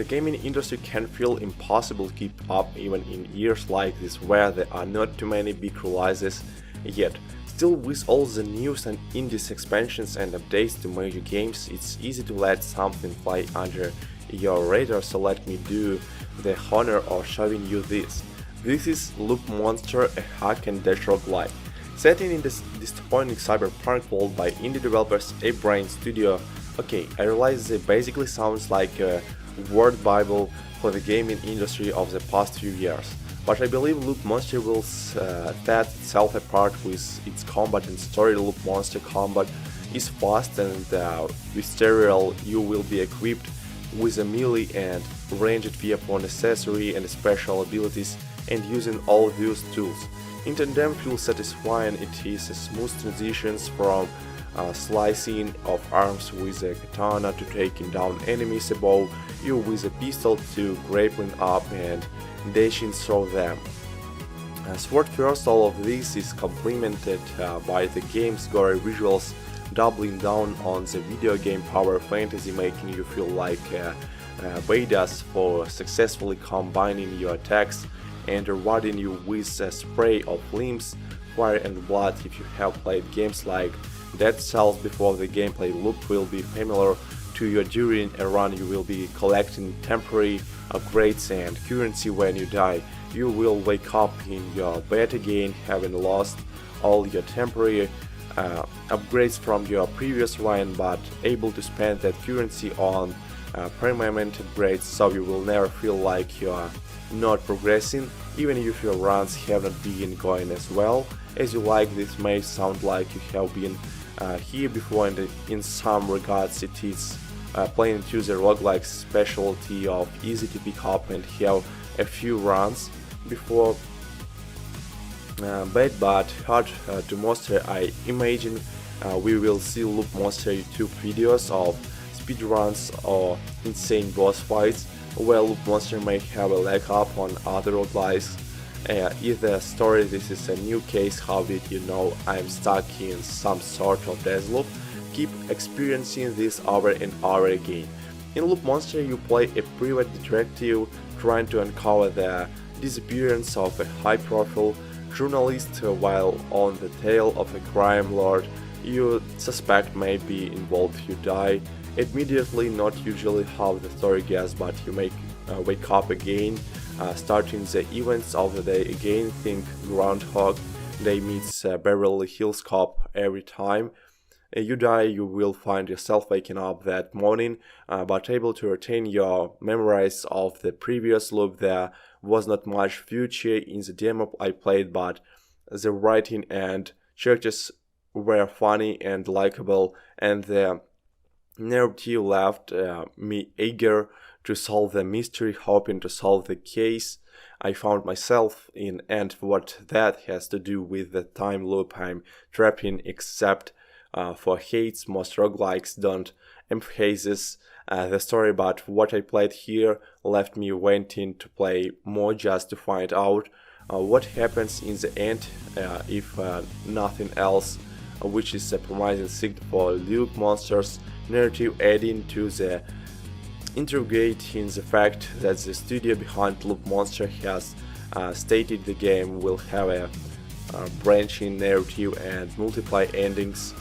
gaming industry can feel impossible to keep up even in years like this where there are not too many big releases yet. Still, with all the news and indies expansions and updates to major games, it's easy to let something fly under your radar, so let me do the honor of showing you this. This is Loopmancer, a hack and dash roguelike. Setting in this disappointing cyberpunk world by indie developers A-Brain Studio. Okay, I realize it basically sounds like a word bible for the gaming industry of the past few years, but I believe Loopmancer will set itself apart with its combat and story. Loopmancer combat is fast and visceral. You will be equipped with a melee and ranged weapon accessory and special abilities, and using all those tools. In tandem feels satisfying. It is a smooth transitions from slicing of arms with a katana to taking down enemies above you with a pistol to grappling up and dashing through them. Sword first, all of this is complemented by the game's gory visuals, doubling down on the video game power fantasy, making you feel like badass for successfully combining your attacks and rewarding you with a spray of limbs, fire and blood. If you have played games like Dead Cells before, the gameplay loop will be familiar to you. During a run you will be collecting temporary upgrades and currency. When you die, you will wake up in your bed again, having lost all your temporary upgrades from your previous run, but able to spend that currency on permanent upgrades, so you will never feel like you are not progressing, even if your runs have not been going as well as you like. This may sound like you have been here before, and in some regards it is playing into the roguelike specialty of easy to pick up and have a few runs before but hard to master. I imagine we will see Loopmancer YouTube videos of speedruns or insane boss fights, where Loopmancer may have a leg up on other roguelikes. If the story, this is a new case. How did you know I'm stuck in some sort of death loop? Keep experiencing this over and over again. In Loopmancer you play a private detective trying to uncover the disappearance of a high-profile journalist while on the tail of a crime lord you suspect may be involved. You die immediately, not usually how the story goes, but you may wake up again, starting the events of the day again. Think Groundhog Day meets Beverly Hills Cop every time you die. You will find yourself waking up that morning, but able to retain your memories of the previous loop. There was not much future in the demo I played, but the writing and characters were funny and likable, and the narrative left me eager to solve the mystery, hoping to solve the case I found myself in, and what that has to do with the time loop I'm trapped in. Except for hates, most roguelikes don't emphasize the story, but what I played here left me wanting to play more just to find out what happens in the end, if nothing else, which is a promising signal for Loopmancer's narrative, adding to the interrogating the fact that the studio behind Loopmancer has stated the game will have a branching narrative and multiple endings.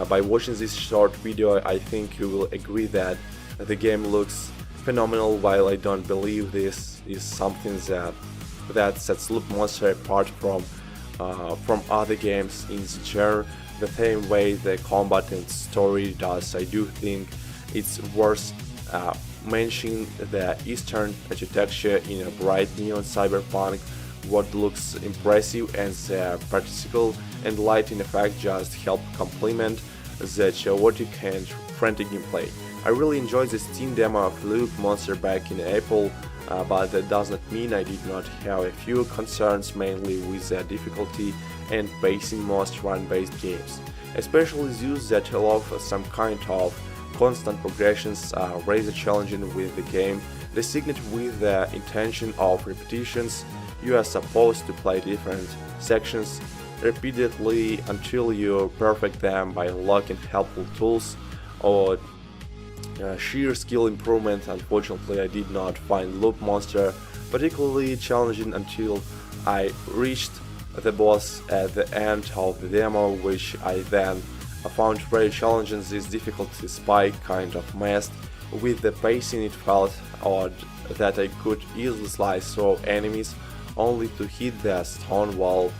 By watching this short video, I think you will agree that the game looks phenomenal. While I don't believe this is something that sets Loopmancer apart from other games in the genre, the same way the combat and story does, I do think it's worth mentioning the Eastern architecture in a bright neon cyberpunk. What looks impressive, and the practical and lighting effect just help complement the chaotic and frantic gameplay. I really enjoyed the Steam demo of Loopmancer back in April, but that does not mean I did not have a few concerns, mainly with the difficulty and pacing most run-based games, especially those that allow for some kind of constant progressions rather challenging with the game, designed with the intention of repetitions. You are supposed to play different sections repeatedly until you perfect them by unlocking helpful tools or sheer skill improvement. Unfortunately, I did not find Loopmancer particularly challenging until I reached the boss at the end of the demo, which I then found very challenging. This difficulty spike kind of messed with the pacing. It felt odd that I could easily slice through enemies only to hit the stone wall.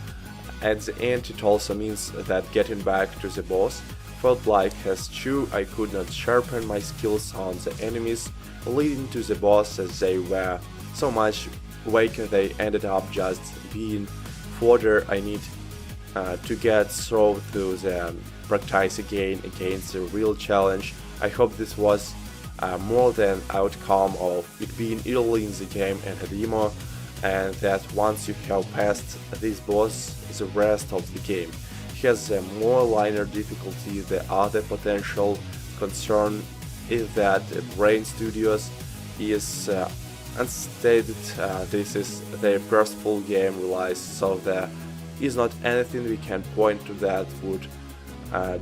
At the end, it also means that getting back to the boss felt like a stew. I could not sharpen my skills on the enemies, leading to the boss as they were so much weaker they ended up just being fodder. I need to get through to the practice again against the real challenge. I hope this was more than outcome of it being early in the game and a demo, and that once you have passed this boss, the rest of the game has a more linear difficulty. The other potential concern is that Brain Studios is unstated. This is their first full game release, so there is not anything we can point to that would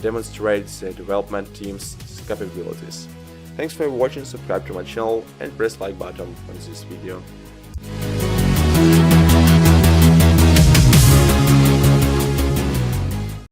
demonstrate the development team's capabilities. Thanks for watching, subscribe to my channel and press like button on this video.